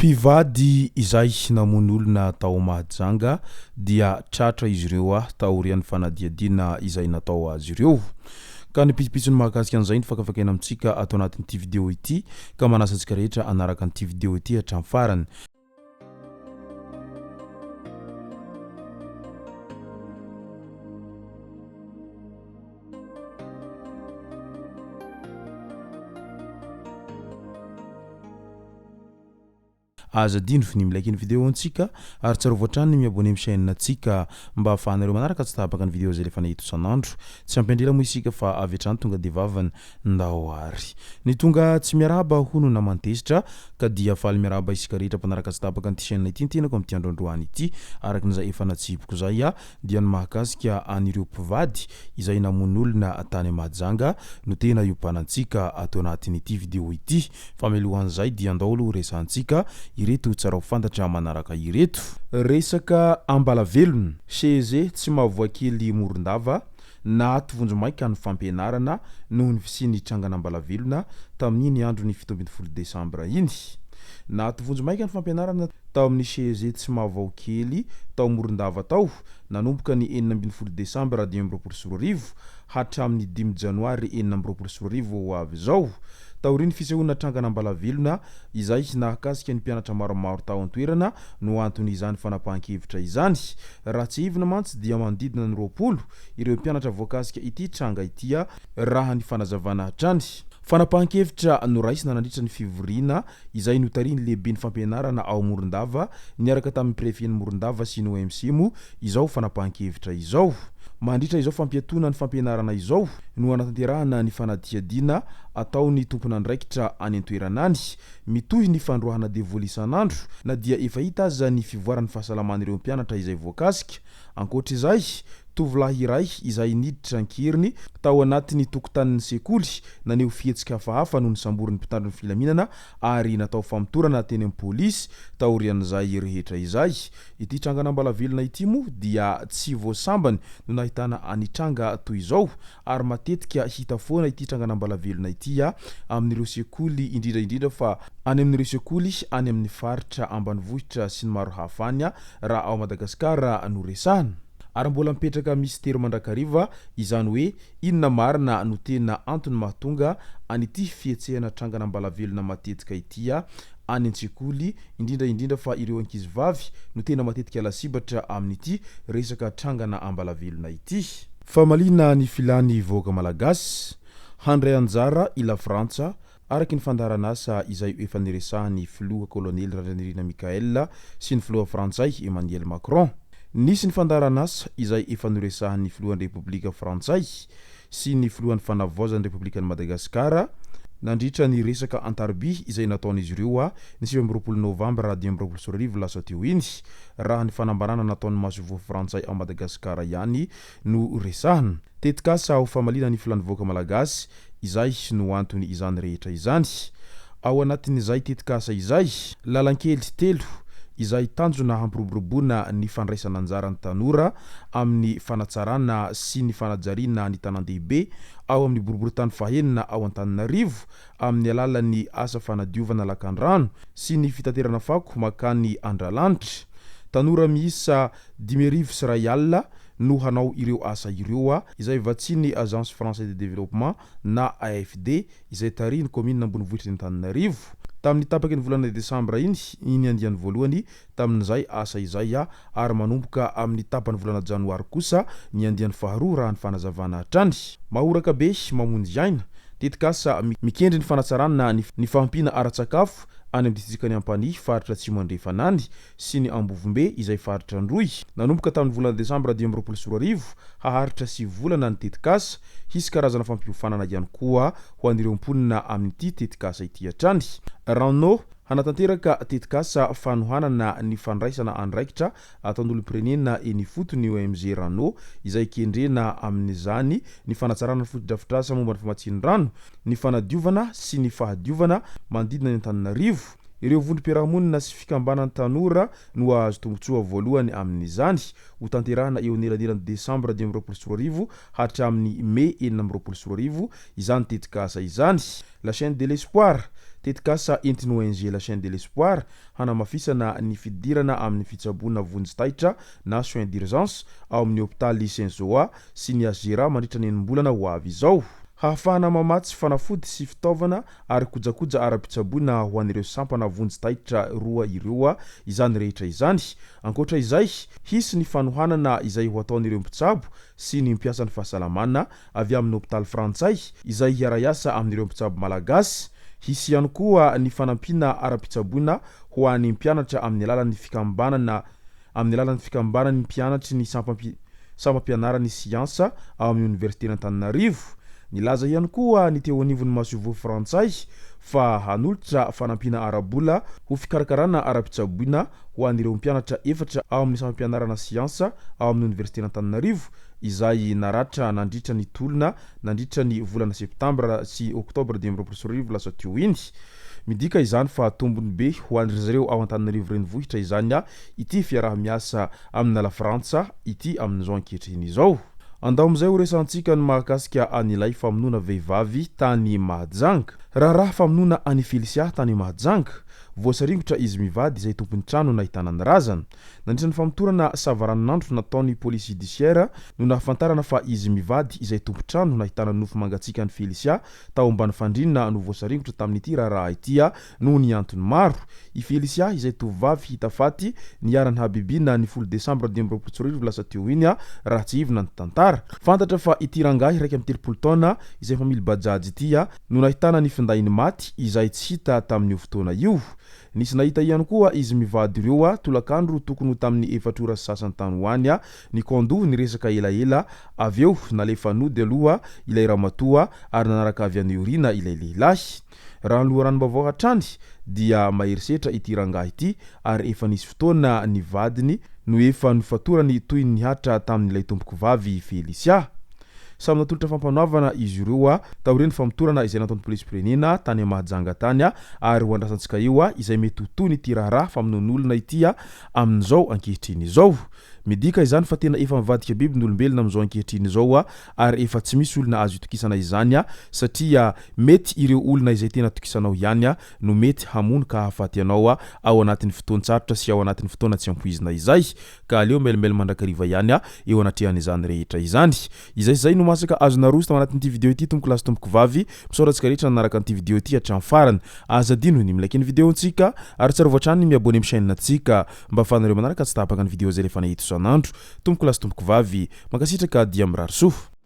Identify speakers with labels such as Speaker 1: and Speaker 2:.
Speaker 1: Mpivady izay namono olona tao mahajanga dia tratra izy ireo taorian'ny fanadiadiana izay natao azy ireo. Ka ny pisipitsony mahakasika an'izay ny fakafakaina amintsika atao anatin'ity vidéo ity ka manasa antsika rehetra anaraka an'ity vidéo ity hatramin'ny farany. Azadino fini like ny vidéo antsika ary tsara voatrany miabone amin'ny chaîne antsika mba ahafahanareo manaraka tsy tabaka ny vidéo zay lefa nahito isan'andro tsy ampendrela moa isika fa avy hatrany tonga de vavany ndao ary ny tonga tsy miaraba hono na mantesitra ka dia faly miaraba isika rehetra mpanaraka tsy tabaka ny chaîne ity tenako amin'ny tiandroandroany ity araka n'izay efa natsipiko zay dia ny mahakasika anireo mpivady izay namono olona tany Mahajanga no tena iopanantsika atao anatin'ity vidéo ity fa mialohan'izay dia andao aloha resantsika ireto tsara ho fantatra manaraka ireto resaka ambalavelona cheze tsy mahavoakely morondava na tovonjomaika ny fampianarana noho ny fisiany trangana ambalavelona tamin'iny andro ny 17 Desambra iny na tovonjomaika ny fampianarana tao amin'ny cheze tsy mahavoakely tao morondava tao nanomboka ny 17 Desambra 2024 hatramin'ny 5 Janoary 2024 ho avy zao tauriny fisehoana trangana ambalavelona izay nahakasika ny mpianatra maromaro tao an-toerana no antony izany fanapahan-kevitra izany raha tsy ivina mantsy dia manodidina ny 20 ireo mpianatra voakasika ity tranga ity raha ny fanazavana hatrany fanapahan-kevitra noraisina nandritra ny fivoriana izay notariny lehibe ny fampianarana ao Morondava niaraka tamin'ny prefet ny Morondava sy ny OMC mo izao fanapahan-kevitra izao mandritra izao fampiatona ny fampianarana izao no anatanterahana ny fanadihadiana ataony tompon'andraikitra any an-toerana any mitohy ny fandroahana devoly isan'andro na dia efa hita aza ny fivoaran'ny fahasalaman'ireo mpianatra izay voakasika ankoatr'izay tovolahy iray izay niditra ankeriny tao anatin'ny tokotanin'ny sekoly naneo fihetsika hafahafa noho ny samborin'ny mpitandro ny filaminana ary natao famotorana teny amin'ny polisy taorian'izay rehetra izay ity trangana ambalavelona ity mo dia tsy voasambany no nahitana anitranga toy izao ary matetika hita foana ity trangana ambalavelona ity amin'ireo sekoly indrindra fa any amin'ireo sekoly any amin'ny faritra ambanivohitra sy ny maro hafa any raha ao Madagasikara no resahana ary mbola mipetraka mystera mandrakariva izany hoe inona marina no tena antony mahatonga an'ity fihetsehana trangana ambalavelona matetika ity any an-tsekoly indrindra fa ireo ankizivavy no tena matetika lasibatra amin'ity resaka trangana ambalavelona ity fa malina ny filany voaka malagasy handray anjara ila Frantsa araky ny fandaranasa izay efa niresahany filoha kolonely Randrianirina Mikael sy ny filoha frantsay Emmanuel Macron nisy ny fandaranasa izay efa niresahan'ny filohan'ny Republika Frantsay sy ny filohan'ny fanavaozan'ny Republikan'i Madagasikara nandritra ny resaka antarby izay nataon'izy ireo ny 7 Novambra 2024 lasa teo iny raha ny fanambarana nataon'ny masovo Frantsay ao Madagasikara ihany no resahana tetikasa ho famalina ny filany voaka malagasy izay no antony izany rehetra izany ao anatin'izay tetikasa izay lalankely telo izay tanjona hampiroboroboana ny fandraisana anjara ny tanora amin'ny fanatsarana sy ny fanajariana ny tanan-dehibe ao amin'ny boriboritany fahenina ao Antananarivo amin'ny alalan'ny asa fanadiovana lakan-drano sy ny fitaterana fako makany andralanitra tanora miisa 5,000 sy ray alina no hanao ireo asa ireo izay vatsiny Agence Française de Développement na AFD izay tariny commune ambonivohitra ny Antananarivo tamin'ny tapaky ny volana Desambra iny andiany voalohany tamin'izay asa izay ary manomboka amin'ny tapany volana Janoary kosa ny andiany faharoa raha ny fanazavana hatrany mahoraka be mamonjy aina tetikasa mikendry ny fanatsarana ny fahampina ara-tsakafo any amin'ny distrikany Ampany faritra Tsimandrefanany sy ny Ambovombe izay faritra Androy nanomboka tamin'ny volana Desambra 2024 haharitra 9 volana ny tetikasa hisy karazana fampiofanana ihany koa ho an'ireo mponina amin'ity tetikasa ity hatrany Rano hanatanteraka tetikasa fanohanana ny fandraisana andraikitra ataon'olom-pirenena eny fotony OMG Rano izay kendrena amin'izany ny fanatsarana ny fotodrafitrasa momba ny famatsiany rano ny fanadiovana sy ny fahadiovana manodidina ny Antananarivo Ireo vondrom-piarahamonina sy fikambanan'ny tanora no azo tombotsoa voalohany amin'izany ho tanterahana eo anelanelan'ny Desambra 2024 hatramin'ny Mai 2024 izany tetikasa izany. La chaîne de l'espoir tetikasa entiny ONG la chaîne de l'espoir hanamafisana ny fidirana amin'ny fitsaboana vonjy-taitra na soins d'urgence ao amin'ny hôpitaly Saint-Zoa sy ny Azera mandritra ny enim-bolana ho avy izao. Hahafahana mamatsy fanafody sy fitaovana ary kojakoja ara-pitsaboana ho an'ireo sampana vonjy-taitra roa ireo izany rehetra izany. Ankoatra izay, hisy ny fanohanana izay ho ataon'ireo mpitsabo sy ny mpiasa ny fahasalamana avy amin'ny hôpitaly frantsay izay hiara-iasa amin'ireo mpitsabo malagasy. Hisy ihany koa ny fanampiana ara-pitsaboana ho an'ny mpianatra amin'ny alalan'ny fikambanan'ny mpianatry ny sampam-pianarany siansa ao amin'ny Université Tamin'Ny. Nilaza ihany koa ny teo anivon'ny masovo frantsay fa hanolotra fanampiana arabola ho fikarakarana ara-pitsaboana ho an'ireo mpianatra efatra ao amin'ny sampam-pianarana siansa ao amin'ny Université Tamin'Ny izay naratra nandritra ny tolona nandritra ny volana septambra sy oktobra 2024 lasa teo iny. Midika izany fa tombony be ho an'ireo ao Antananarivo renivohitra izany ity fiarah-miasa amin'ny ala Frantsa ity amin'izao ankehitriny izao. Andao amizay ho resantsika ny mahakasika an'ilay famonoana vehivavy tany Mahajanga. Raha famonoana any Felicia tany Mahajanga, voasaringotra izy Mpivady izay tompony trano nahitana ny razana. Nandritra ny famotorana savaran'andro nataon'ny police judiciaire no nahafantarana fa izy Mpivady izay tompo-trano nahitana nofo mangatsika ny Felicia tao ambany fandrinana no voasaringotra tamin'ity raha ity noho ny antony maro. I Felicia izay tovovavy hita faty niarany Habibiana ny 10 Desambra 2024 lasa teo iny raha tsy ivona ny tantara. Fantatra fa ity rangahy raiky amin'ny 30 taona izay family bajaj ity no nahitana ny findainy maty izay tsy hita tamin'io fotoana io. Nisy nahita ihany koa izy Mpivady ireo tolakandro tokony tamin'ny 4 ora sasany tany ho any ny kondo ny resaka elaela avy eo nalefa nody aloha ilay ramatoa ary nanaraka avy any orina ilay lehilahy. Raha ny loharano mbavao hatrany dia maherisetra ity rangahy ity ary efa nisy fotoana ny vadiny no efa nifatorany toy ny hatra tamin'ilay tompoko vavy Felicia. Samy natolotra fampanoavana izy ireo taoreny famotorana izay nataon'ny police pirenena tany Mahajanga tany ary ho andrasantsika eo izay mety ho toy ny tiraharaha famonoan'olona ity amin'izao ankehitriny izao. Midika izany fa tena efa mivadika biby n'olombelona amin'izao ankehitriny izao ary efa tsy misy olona azo itokisana izany satria mety ireo olona izay tena tokisanao ihany no mety hamono ka hahafaty anao ao anatin'ny fotoan-tsarotra sy ao anatin'ny fotoana tsy ampoizina izay ka aleo melimely mandrakariva ihany eo anatrehan' izany rehetra izany. Izay no masaka azo naroso tao anatin'ity video ity tompoko lasy tompoko vavy misaorantsika rehetra nanaraka an'ity video ity hatramin'ny farany. Aza dino ny milaiky ny videontsika ary tsara voatrany ny miabone amin'ny chaîne antsika mba ahafahanareo manaraka tsy tapaka ny video zay rehefa nahita isan'andro. Tompoko lasy tompoko vavy makasitraka dia mirary soa.